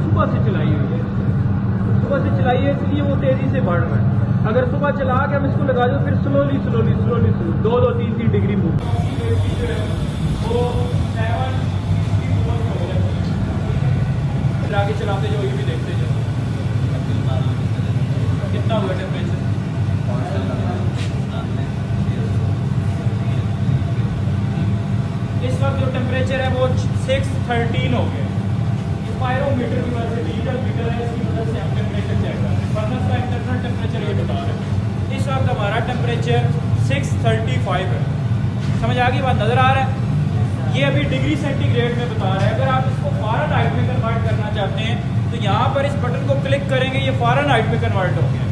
सुबह से चलाई हुई है, सुबह से चलाई है, इसलिए वो तेज़ी से बढ़ रहा है। अगर सुबह चला के हम इसको लगा दो फिर slowly slowly slowly slowly 2-2-3-3 degree move वो 7 फिर आगे चलाते जाओ, ये भी देखते जाओ कितना हुआ टेम्परेचर। इस वक्त जो टेम्परेचर है वो 613 हो गया। ये पायरोमीटर की वजह से डिजिटल मीटर है, इसकी मदद से हम टेम्परेचर चेक कर रहे हैं। फर्नेस का इंटरनल टेम्परेचर ये बता रहे हैं। इस वक्त हमारा टेम्परेचर 635 है। समझ आ गई बात, नज़र आ रहा है? ये अभी डिग्री सेंटीग्रेड में बता रहा है। अगर आप इसको फ़ारेनहाइट में कन्वर्ट करना चाहते हैं तो यहाँ पर इस बटन को क्लिक करेंगे, ये फ़ारेनहाइट में कन्वर्ट हो गया।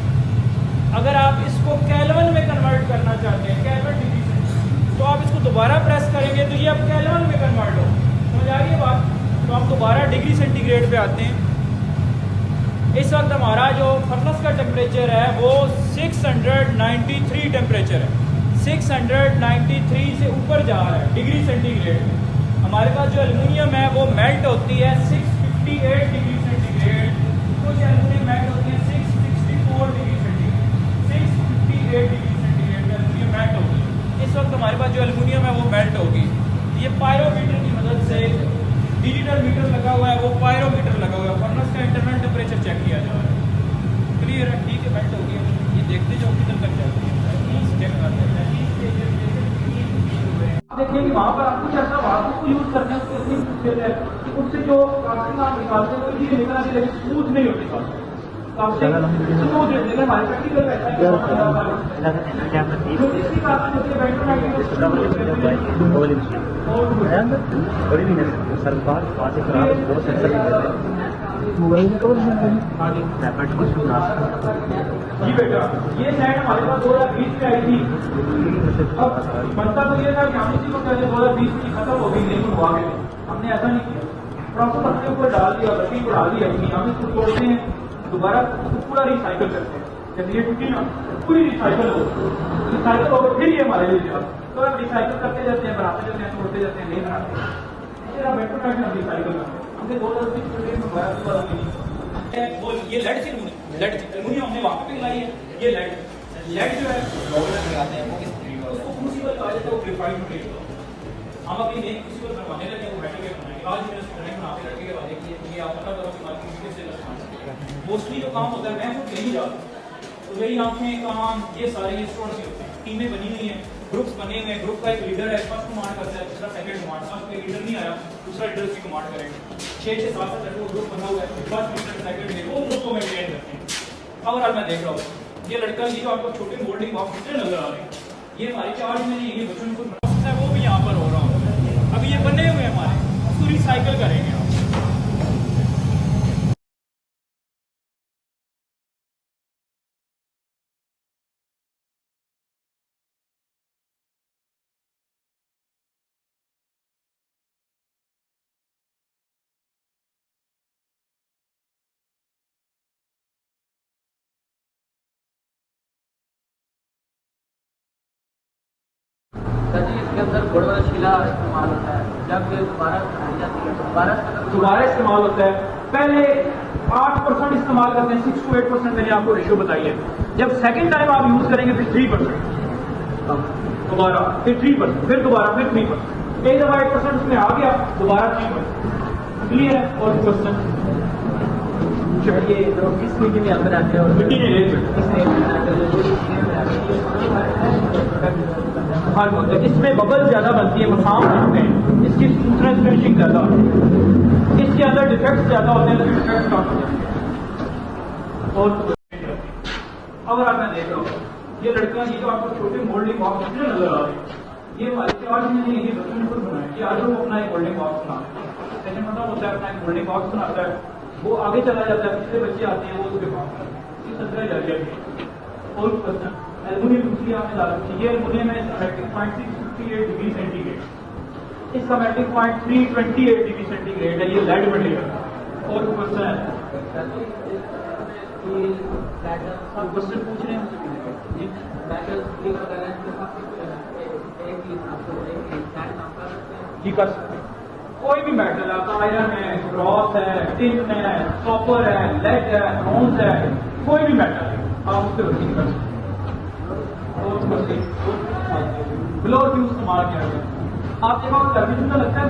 अगर आप इसको केल्विन में कन्वर्ट करना चाहते हैं, केल्विन डिग्री सेंटीग्रेड, तो आप इसको दोबारा प्रेस करेंगे तो ये अब केल्विन में कन्वर्ट हो। समझ आ गई बात? तो हम दोबारा डिग्री सेंटीग्रेड पे आते हैं। इस वक्त हमारा जो फर्नेस का टेम्परेचर है वो 693 टेम्परेचर है। 693 से ऊपर जा रहा है डिग्री सेंटीग्रेड में। हमारे पास जो एल्युमिनियम है वो मेल्ट होती है 658 डिग्री सेंटीग्रेड, कुछ एल्युमिनियम मेल्ट होती है 664 डिग्री सेंटीग्रेड। 658 डिग्री सेंटीग्रेड में एल्युमिनियम मेल्ट होगी। इस वक्त हमारे पास जो एल्युमिनियम है वो मेल्ट होगी। ये पायरोमीटर की मदद से, डिजिटल मीटर लगा हुआ है, वो पायरोमीटर लगा हुआ है, फर्नेस का इंटरनल टेम्परेचर चेक किया जा रहा है। क्लियर है? ठीक है, मेल्ट होगी। ये देखते जाओ किधर तक जाती है। देखिए कि वहाँ पर आपको कैसा वापस को यूज करना है, उसको इतनी मुश्किल है कि उससे जो कास्टिंग आप निकालते हैं वो इजीली निकल आती है, लेकिन स्मूथ नहीं होती कास्टिंग। स्मूथ है, लेकिन हमारे प्रैक्टिकल ऐसा है इसकी कास्टिंग होती है मोबाइल में कवर जी बेटा। ये साइड हमारे पास 2020 में आई थी। अब बनता तो ये था कि हम इसी को पहले 2020 की खत्म हो गई, लेकिन हुआ गया हमने ऐसा नहीं किया। प्रॉपर अपने ऊपर डाल दिया, गति को डाल दिया कि हम इसको तोड़ते हैं, दोबारा पूरा रिसाइकल करते हैं। जब ये टूटी ना पूरी रिसाइकल हो गई, फिर ये हमारे लिए दिया। तो हम रिसाइकल करते जाते हैं, बनाते जाते हैं, तोड़ते जाते हैं, नहीं बनाते हैं। मेट्रो ट्रैक में रिसाइकल करते हैं। हमने 2020 वो ये लेड से एल्युमिनियम हमने वहाँ पे लाई है। ये लेड जो है लगाते हैं वो उसको क्रूसिबल कहा जाता है, वो ग्रेफाइट मटेरियल। हम अभी नए क्रूसिबल बनवाने लगे, वो बैटरी बनाएंगे। आज मैंने स्टूडेंट बना के रखे के वाले कि आप पता करो कि मार्केट में कैसे लगता। मोस्टली जो काम होता है मैं खुद नहीं जाता, तो मेरी आंखें कान ये सारे ये स्टूडेंट्स ही होते हैं। टीमें बनी हुई हैं, ग्रुप्स बने हुए हैं। ग्रुप का एक लीडर है, फर्स्ट कमांड करता है, दूसरा सेकंड कमांड। अब कोई लीडर नहीं आया, दूसरा लीडर उसकी कमांड करेगा। 6-7 ग्रुप बना हुआ है, फर्स्ट लीडर सेकंड लीडर, वो ग्रुप को मेंटेन करते हैं। ओवरऑल मैं देख रहा हूँ ये लड़का, ये जो आपको छोटे मोल्डिंग बॉक्स कितने नजर आ रहे हैं, ये हमारे चार्ज में नहीं, ये बच्चों को प्रोसेस है वो भी यहाँ पर हो रहा है। अभी ये बने हुए हमारे, उसको रिसाइकल करेंगे हम। इसके अंदर गुड़ वाला शीला इस्तेमाल होता है, जब ये दोबारा खाई जाती है दोबारा इस्तेमाल होता है। पहले 8% इस्तेमाल करते हैं, 6 to 8% मैंने आपको रेशियो बताई है। जब सेकंड टाइम आप यूज करेंगे फिर 3% दोबारा, फिर 3%, फिर दोबारा, फिर 3%। एक दफा 8% उसमें आ गया, दोबारा 3%। क्लियर है? और क्वेश्चन ये किस मिट्टी में अंदर आते हैं, मिट्टी में इसमें बबल ज्यादा बनती है, मसाम बनते हैं, इसकी स्मूथनेस फिनिशिंग ज्यादा होती है, इसके अंदर डिफेक्ट्स ज्यादा होते हैं, डिफेक्ट्स कम होते हैं। और अगर आप मैं देख रहा हूँ ये लड़का, ये जो आपको छोटे मोल्डिंग बॉक्स कितने नजर आ रहे हैं, ये हमारे चार्ज में नहीं, ये बच्चों ने खुद बनाया कि आज वो अपना एक मोल्डिंग बॉक्स बनाते हैं। सेकंड मतलब होता है अपना एक मोल्डिंग बॉक्स बनाता है, वो आगे चला जाता है, पिछले बच्चे आते हैं वो उसके पास जारी है। और एल्युमिनियम दूसरी आपने डाल रखी है, ये एल्युमिनियम है, इसका मेल्टिंग पॉइंट 658 डिग्री सेंटीग्रेड, इसका मेल्टिंग पॉइंट 328 डिग्री सेंटीग्रेड है। ये लेड मटेरियल। और क्वेश्चन है, क्वेश्चन पूछ रहे हैं जी, जी कर सकते हैं। कोई भी मेटल है, आयरन है, ब्रॉस है, टिन है, कॉपर है, लेड है, ब्रॉन्ज है, कोई भी मेटल है आप उससे वर्किंग कर सकते हैं। ग्लोर भी इस्तेमाल किया गया। आप देखो सर्विस में लगता है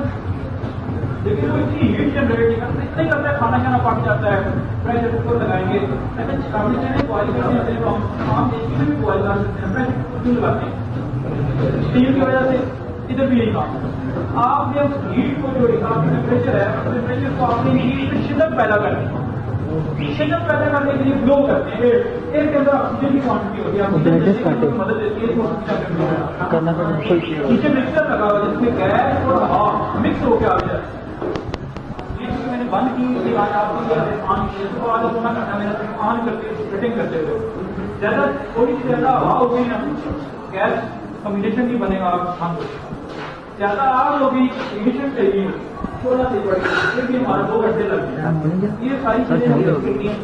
लेकिन वो इतनी हीट जनरेट नहीं करता, इतना ही करता है खाना खाना पक जाता है, प्रेशर कुकर लगाएंगे, ऐसे काफी चीजें बॉइल करते हैं, तो हम देखने में भी बॉइल कर सकते हैं, प्रेशर कुकर क्यों लगाते हैं? स्टीम की वजह से इधर भी यही काम है। आपने उस हीट को जो आपकी टेम्परेचर है, उस टेम्परेचर को आपने हीट में शिद्दत पैदा करनी है। शिद्दत पैदा करने के लिए ब्लो करते हैं, एयर के अंदर ऑक्सीजन की क्वांटिटी होती है, ऑक्सीजन मदद देती है नीचे मिक्सर लगा हुआ जिसमें गैस और हवा मिक्स होकर आ जाए। मैंने बंद की उसके बाद आपको ऑन किया तो आज होना करना मैंने ऑन करके फिटिंग करते हुए ज्यादा थोड़ी सी ज्यादा हवा हो गई ना गैस कम्बिनेशन नहीं बनेगा, आप काम करें ज्यादा आग होगी इग्निशन चाहिए थोड़ा सी बढ़ेगी, फिर भी हमारा 2 घंटे लग गए। ये सारी चीजें हम करनी है।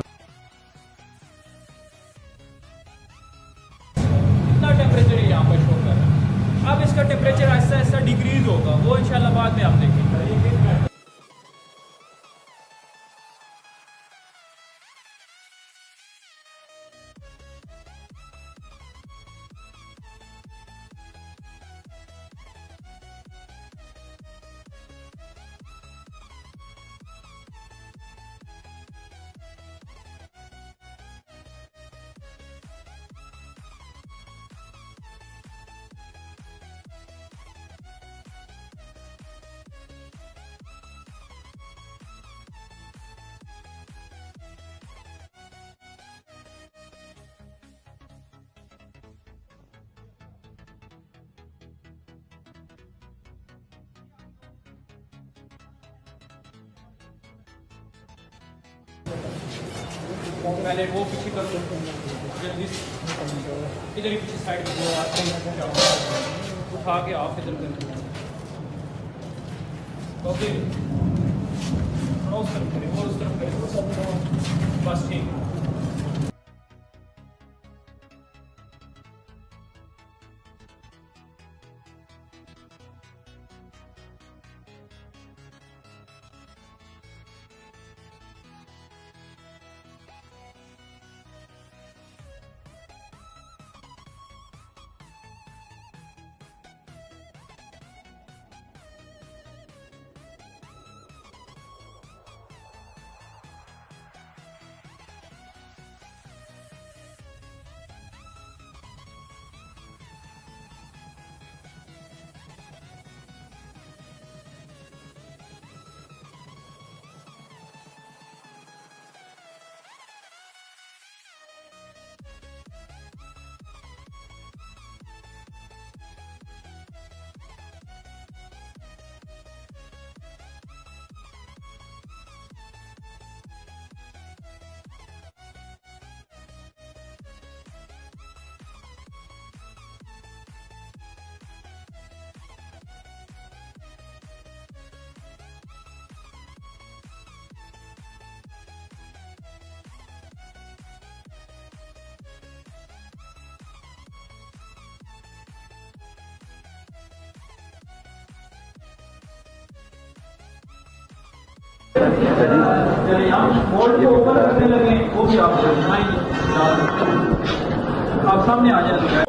इतना टेम्परेचर यहाँ पर शो कर रहा है। अब इसका टेम्परेचर ऐसा ऐसा डिक्रीज होगा, वो इंशाल्लाह बाद में आप देखेंगे। पहले वो पीछे कर दो, इधर ही पीछे साइड में उठा के आप इधर कर ओके, उस तरफ करें और उस तरफ करें, बस ठीक। चलिए यहाँ बोर्ड को ऊपर रखने लगे, वो भी आप सामने आ जाए।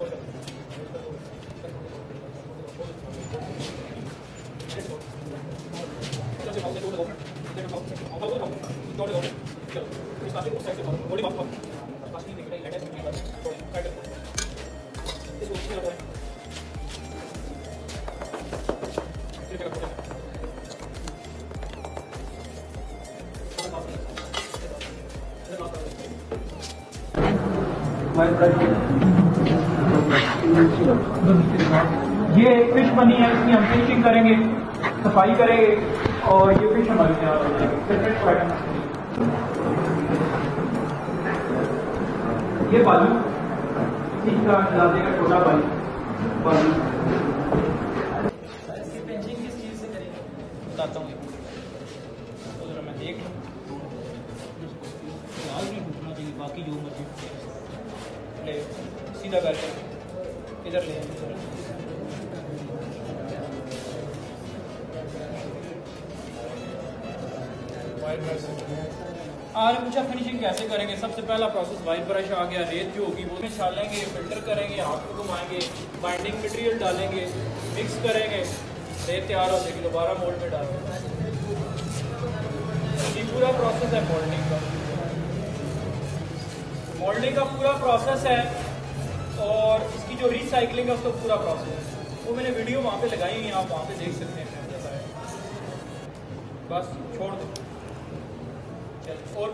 ये एक फिश बनी है, इसकी हम फिशिंग करेंगे, सफाई करेंगे और ये फिश हमारी तैयार हो जाएगी। ये बालू इसका डाल देगा, छोटा बालू इसकी पेंचिंग किस चीज़ से करेंगे बताता हूँ, तो जरा मैं देख लूँ। फिलहाल नहीं घूमना चाहिए, बाकी जो मर्जी ले सीधा करके इधर ले आपने पूछा फिनिशिंग कैसे करेंगे। सबसे पहला प्रोसेस वाइट ब्रश आ गया, रेत जो होगी वो में डालेंगे, फिल्टर करेंगे, हाथ को घुमाएंगे, बाइंडिंग मटेरियल डालेंगे, मिक्स करेंगे, रेत तैयार हो जाएगी, दोबारा मोल्ड में डालेंगे। ये पूरा प्रोसेस है मोल्डिंग का। मोल्डिंग का पूरा प्रोसेस है और इसकी जो रिसाइकलिंग है उसका पूरा प्रोसेस है, वो मैंने वीडियो वहाँ पे लगाई हुई है, आप वहाँ पे देख सकते हैं। बस छोड़ दो। चल और